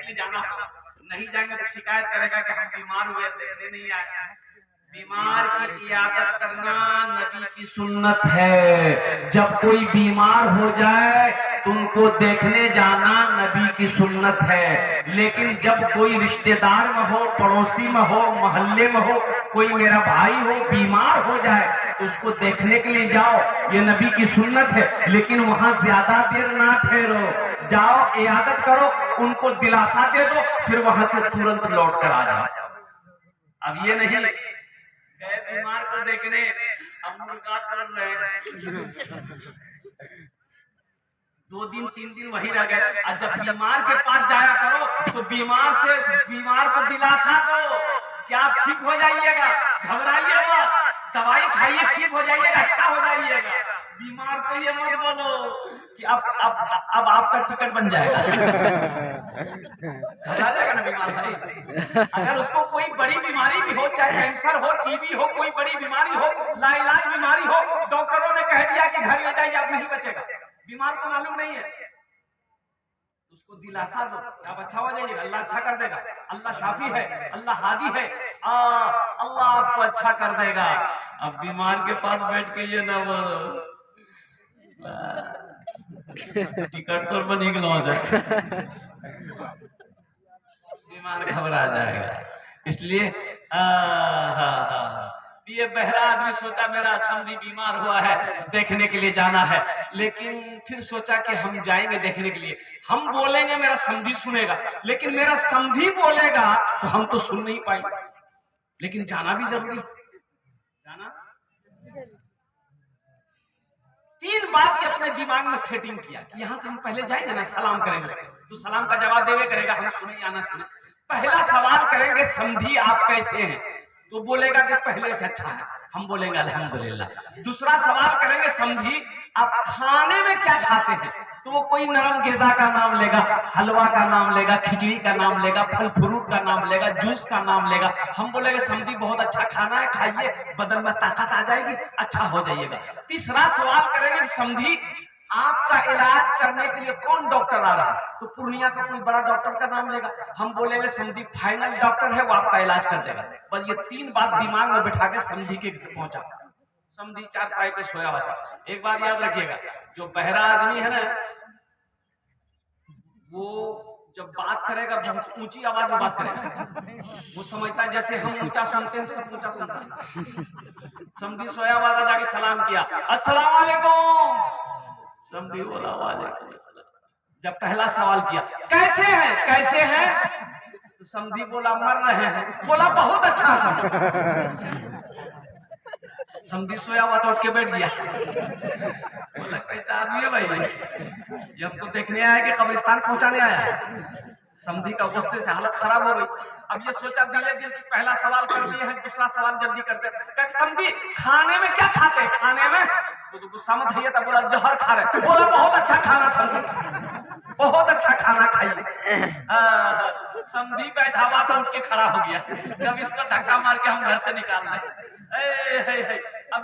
लिए जाना होगा। नहीं जाएंगे तो शिकायत करेगा कि हम बीमार हुए, देखने नहीं आए। बीमार की इयादत करना नबी की सुन्नत है। जब कोई बीमार हो जाए तो उनको देखने जाना नबी की सुन्नत है। लेकिन जब कोई रिश्तेदार में हो, पड़ोसी में हो, मोहल्ले में हो, कोई मेरा भाई हो बीमार हो जाए तो उसको देखने के लिए जाओ, ये नबी की सुन्नत है। लेकिन वहां ज्यादा देर ना ठहरो, जाओ इयादत करो, उनको दिलासा दे दो, फिर वहां से तुरंत लौट कर आ जाओ। अब ये नहीं गए बीमार को देखने, अब मुलाकात कर रहे हैं, 2 दिन 3 दिन वही रह गए। और जब बीमार के पास जाया करो तो बीमार को दिलासा दो कि आप ठीक हो जाइएगा, घबराइए मत, दवाई खाइए, ठीक हो जाइएगा, अच्छा हो जाइएगा। बीमार को ये मत बोलो कि अब आपका टिकट बन जाएगा। घबरा जाएगा ना बीमार भाई। अगर उसको कोई बड़ी बीमारी भी हो, चाहे कैंसर हो, टीबी हो, कोई बड़ी बीमारी हो, लाइलाज बीमारी हो, डॉक्टरों ने कह दिया कि घर ले जाइए, अब नहीं बचेगा, बीमार को मालूम नहीं है, उसको दिलासा दो कि आप अच्छा हो जाइएगा, अल्लाह अच्छा कर देगा, अल्लाह शाफी है, अल्लाह हादी है, अल्लाह आपको अच्छा कर देगा। अब बीमार के पास बैठ के ये ना बोलो टिकट तो बनी बीमार घबरा जाएगा। इसलिए ये बहरा आदमी सोचा मेरा समधी बीमार हुआ है, देखने के लिए जाना है, लेकिन फिर सोचा कि हम जाएंगे देखने के लिए, हम बोलेंगे मेरा समधी सुनेगा, लेकिन मेरा समधी बोलेगा तो हम तो सुन नहीं पाएंगे, लेकिन जाना भी जरूरी, जाना 3 बात ये अपने दिमाग में सेटिंग किया कि यहाँ से हम पहले जाएंगे ना, सलाम करेंगे तो सलाम का जवाब देवे करेगा, हम सुने या ना सुने। पहला सवाल करेंगे समधी आप कैसे हैं, तो बोलेगा कि पहले से अच्छा है, हम बोलेंगे अल्हम्दुलिल्लाह। दूसरा सवाल करेंगे समधी आप खाने में क्या खाते हैं, तो वो कोई नरम ग़िज़ा का नाम लेगा, हलवा का नाम लेगा, खिचड़ी का नाम लेगा, फल फ्रूट का नाम लेगा, जूस का नाम लेगा। हम बोलेंगे समधी बहुत अच्छा खाना है, खाइए, बदन में ताकत आ जाएगी, अच्छा हो जाइएगा। तीसरा सवाल करेंगे समधी आपका इलाज करने के लिए कौन डॉक्टर आ रहा है, तो पूर्णिया का कोई बड़ा डॉक्टर का नाम लेगा, हम बोलेंगे समधी फाइनल डॉक्टर है, वो आपका इलाज कर देगा। बस ये 3 बात दिमाग में बिठा के समधी के घर पहुंचा। समधी चारपाई पे सोया हुआ था। एक बात याद रखिएगा, जो बहरा आदमी है ना, वो जब बात करेगा बहुत ऊंची आवाज में बात करेगा, वो समझता है जैसे हम ऊंचा सुनते हैं सब ऊंचा सुनता है। समधी सोया हुआ था, जाके सलाम किया, अस्सलाम वालेकुम, समधी बोला वालेकुम अस्सलाम। जब पहला सवाल किया कैसे हैं, कैसे हैं, तो समधी बोला मर रहे हैं, बोला बहुत अच्छा समझ। समधी सोया हुआ था, उठ के बैठ गया, बोला कैसा आदमी है भाई, ये हमको देखने आया कि कब्रिस्तान पहुंचाने आया है। समधी का गुस्से से हालत खराब हो गई। अब ये सोचा दिले दिल की पहला सवाल कर दिया है, दूसरा सवाल जल्दी करते। समधी खाने में क्या खाते हैं, खाने में तो गुस्सा मत है, तो बोला जहर खा रहे, बोला बहुत अच्छा खाना समधी, बहुत अच्छा खाना खाइए। समधी बैठा हुआ तो उठ के खड़ा हो गया, जब इसको धक्का मार के हम घर से निकाल रहे। अब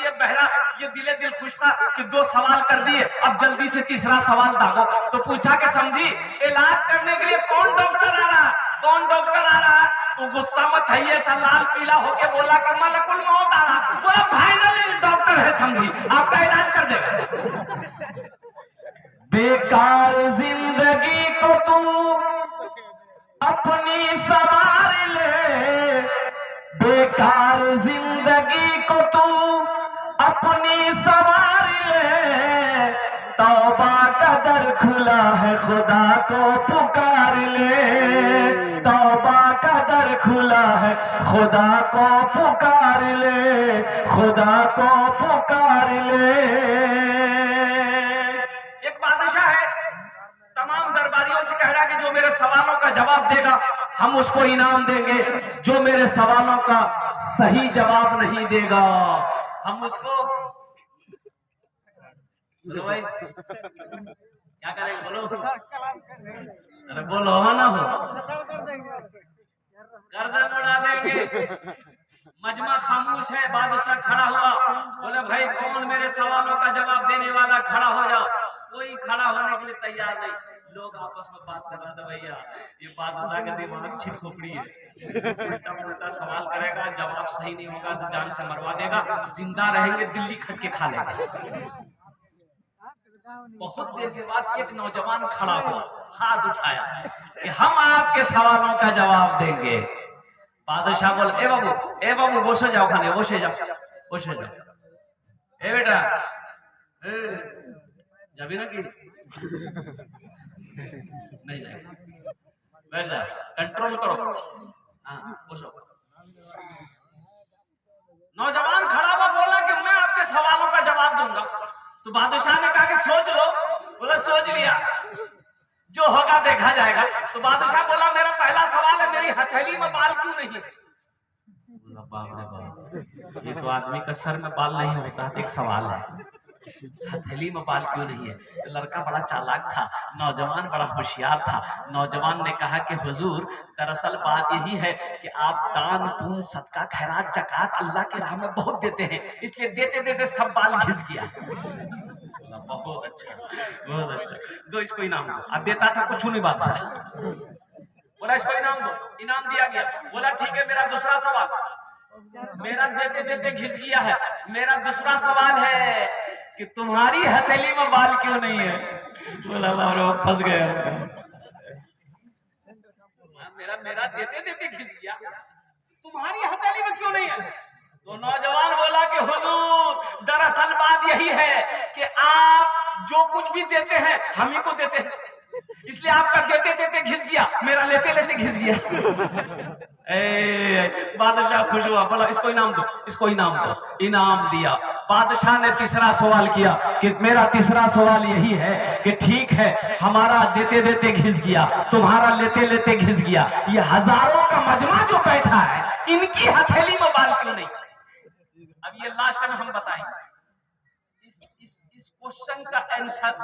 ये बहरा ये दिले दिल खुश था कि 2 सवाल कर दिए, अब जल्दी से तीसरा सवाल दागो। तो पूछा कि समझी इलाज करने के लिए कौन डॉक्टर आ रहा, कौन डॉक्टर आ रहा, तो गुस्सा मत है था, लाल पीला होके बोला कि मलकुल मौत आ रहा, बोला फाइनली डॉक्टर है समझी, आपका इलाज कर देगा। बेकार जिंदगी को तू अपनी सवार ले, बेकार जिंदगी को तू अपनी सवार ले, तौबा का दर खुला है खुदा को पुकार ले, तौबा का दर खुला है खुदा को पुकार ले, खुदा को पुकार ले। एक बादशाह है, तमाम दरबारियों से कह रहा है कि जो मेरे सवालों का जवाब देगा हम उसको इनाम देंगे, जो मेरे सवालों का सही जवाब नहीं देगा हम उसको, बोलो भाई क्या करेंगे, बोलो, अरे बोलो हो ना हो, गर्दन उड़ा देंगे। मजमा खामोश है, बादशाह खड़ा हुआ, बोले भाई कौन मेरे सवालों का जवाब देने वाला, खड़ा हो जाओ। कोई खड़ा होने के लिए तैयार नहीं। लोग आपस में बात कर रहे थे, भैया ये बादशाह का दिमाग छिप खोपड़ी है, उल्टा पुल्टा सवाल करेगा, जवाब सही नहीं होगा तो जान से मरवा देगा, जिंदा रहेंगे दिल्ली खट के खा लेगा। बहुत देर के बाद एक नौजवान खड़ा हुआ, हाथ उठाया कि हम आपके सवालों का जवाब देंगे। बादशाह बोले, ए बाबू बसो जाओ, खाने बसे जाओ। ए बेटा जाबी ना कि नहीं जाएगा, बैठ जा, कंट्रोल करो। हाँ बसो। नौजवान खड़ा हुआ, बोला कि मैं आपके सवालों का जवाब दूंगा। तो बादशाह ने कहा कि सोच लो। बोला सोच लिया, जो होगा देखा जाएगा। तो बादशाह बोला, मेरा पहला सवाल है, मेरी हथेली में बाल क्यों नहीं है? बोला बाप रे बाप, ये तो आदमी का सर में बाल नहीं होता, एक सवाल है, हथेली में बाल क्यों नहीं है? तो लड़का बड़ा चालाक था, नौजवान बड़ा होशियार था। नौजवान ने कहा कि हुजूर, दरअसल बात यही है कि आप दान पुण्य सदका खैरात जकात अल्लाह के राह में बहुत देते हैं, इसलिए देते देते सब बाल घिस गया। बहुत अच्छा, बहुत अच्छा, दो इसको इनाम दो। अब देता था कुछ नहीं बादशाह, बोला इसको इनाम दो, इनाम दिया गया। बोला ठीक है, मेरा दूसरा सवाल, मेरा देते देते घिस गया है, मेरा दूसरा सवाल है कि तुम्हारी हथेली में बाल क्यों नहीं है? बोला फंस गया उसका, मेरा देते देते घिस गया, तुम्हारी हथेली में क्यों नहीं है? तो नौजवान बोला कि हुजूर, दरअसल बात यही है कि आप जो कुछ भी देते हैं हम ही को देते हैं, इसलिए आपका देते देते घिस गया, मेरा लेते लेते घिस गया। बादशाह खुश हुआ, बोला इसको इनाम दो, इसको इनाम दो। इनाम दिया। बादशाह ने तीसरा सवाल किया कि मेरा तीसरा सवाल यही है कि ठीक है, हमारा देते देते घिस गया, तुम्हारा लेते लेते घिस गया, ये हजारों का मजमा जो बैठा है, इनकी हथेली में बाल क्यों नहीं? अब ये लास्ट में हम बताएंगे इस क्वेश्चन का आंसर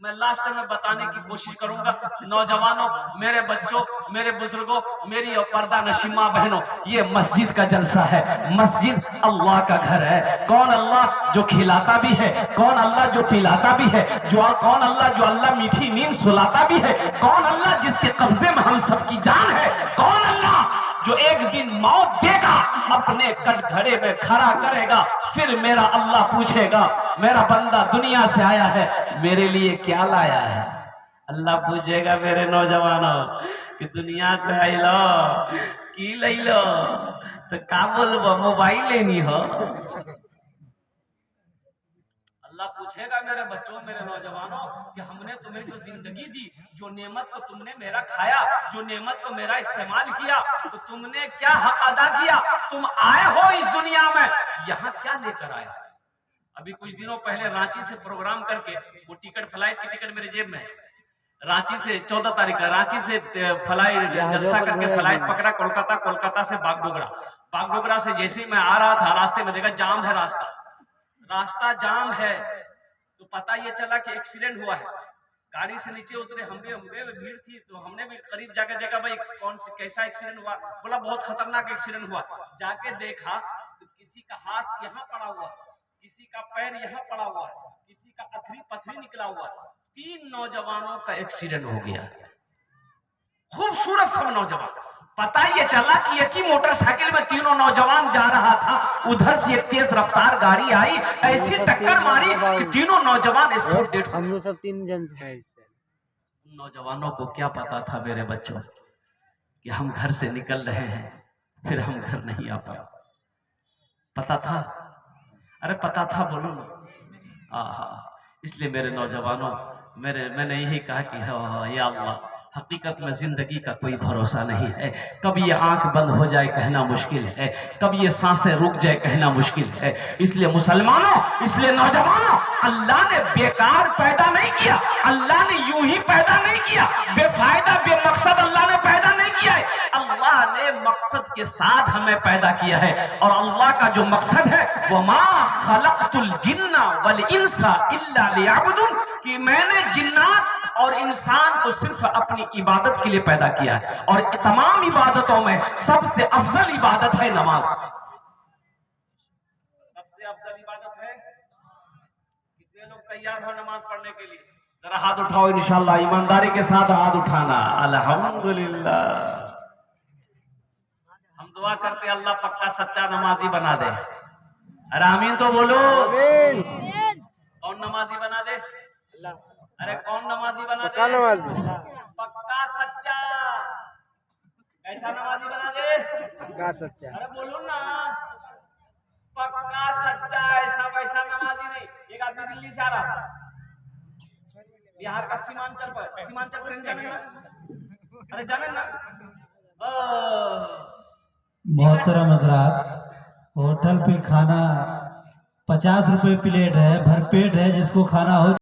मैं लास्ट में बताने की कोशिश करूंगा। नौजवानों, मेरे बच्चों, मेरे बुजुर्गों, मेरी और पर्दा नशीमा बहनों, ये मस्जिद का जलसा है। मस्जिद अल्लाह का घर है। कौन अल्लाह जो खिलाता भी है, कौन अल्लाह जो पिलाता भी है, कौन अल्लाह जो अल्लाह मीठी नींद सुलाता भी है, कौन अल्लाह जिसके कब्जे में हम सबकी जान है, कौन अल्लाह जो एक दिन मौत देगा, अपने कटघरे में खड़ा करेगा, फिर मेरा अल्लाह पूछेगा, मेरा बंदा दुनिया से आया है, मेरे लिए क्या लाया है? अल्लाह पूछेगा मेरे नौजवानों कि दुनिया से आई लो की ले लो, तो का बोलबो, मोबाइल लेनी हो? अल्लाह पूछेगा मेरे बच्चों, मेरे नौजवानों कि हमने तुम्हें जो जिंदगी दी, जो नेमत को तुमने मेरा खाया, जो नेमत को मेरा इस्तेमाल किया, तो तुमने क्या हक अदा किया? तुम आए हो इस दुनिया में, यहाँ क्या लेकर आए? अभी कुछ दिनों पहले रांची से प्रोग्राम करके, वो टिकट, फ्लाइट की टिकट मेरे जेब में है, रांची से 14 तारीख का रांची से फ्लाइट जलसा करके फ्लाइट पकड़ा कोलकाता, कोलकाता से बागडोगरा। बागडोगरा से जैसे ही मैं आ रहा था, रास्ते में देखा जाम है, रास्ता जाम है। तो पता ये चला कि एक्सीडेंट हुआ है। गाड़ी से नीचे उतरे, हम भी भीड़ थी, तो हमने भी करीब जाके देखा भाई कौन सी कैसा एक्सीडेंट हुआ। बोला बहुत खतरनाक एक्सीडेंट हुआ। जाके देखा तो किसी का हाथ यहाँ पड़ा हुआ, किसी का पैर यहाँ पड़ा हुआ, किसी का अथरी पथरी निकला हुआ। 3 नौजवानों का एक्सीडेंट हो गया। खूबसूरत सब नौजवान। पता ये चला कि एक ही मोटरसाइकिल में तीनों नौजवान जा रहा था, उधर से एक तेज रफ्तार गाड़ी आई, ऐसी टक्कर मारी कि तीनों नौजवान स्पॉट डेड। हम लोग सब 3 जन थे। नौजवानों को क्या पता था मेरे बच्चों कि हम घर से निकल रहे हैं, फिर हम घर नहीं आ पाए। पता था? अरे पता था, बोलो ना। इसलिए मेरे नौजवानों, मैंने यही कहा कि या अल्लाह, हकीकत में जिंदगी का कोई भरोसा नहीं है। कभी ये आंख बंद हो जाए कहना मुश्किल है, कभी ये सांसें रुक जाए कहना मुश्किल है। इसलिए मुसलमानों, इसलिए नौजवानों, अल्लाह ने बेकार पैदा नहीं किया, अल्लाह ने यूं ही पैदा नहीं किया, बेफायदा बेमकसद अल्लाह ने पैदा नहीं किया है। अल्लाह ने मकसद के साथ हमें पैदा किया है, और अल्लाह का जो मकसद है वो मा खलक़तुल जिन्ना वल इंसा इल्ला लियअबुदून, कि मैंने जिन्नात और इंसान को सिर्फ अपनी इबादत के लिए पैदा किया है, और तमाम इबादतों में सबसे अफजल इबादत है नमाज। सबसे अफजल इबादत है। कितने लोग तैयार हो नमाज पढ़ने के लिए? जरा हाथ उठाओ इंशाल्लाह, ईमानदारी के साथ हाथ उठाना। अल्हम्दुलिल्लाह। हम दुआ करते अल्लाह पक्का सच्चा नमाजी बना दे। अरे आमीन तो बोलो। कौन नमाजी बना दे? अरे कौन नमाजी बना दे? पक्का सच्चा। कैसा नमाजी बना दे? पक्का सच्चा। अरे बोलो ना, पक्का सच्चा, ऐसा वैसा नमाजी नहीं। एक आदमी दिल्ली से आ रहा था, बिहार का सीमांचल पर, सीमांचल ट्रेन जाने ना, अरे जाने ना। मोहतरम हजरात, होटल पे खाना 50 रुपए प्लेट है, भरपेट है, जिसको खाना हो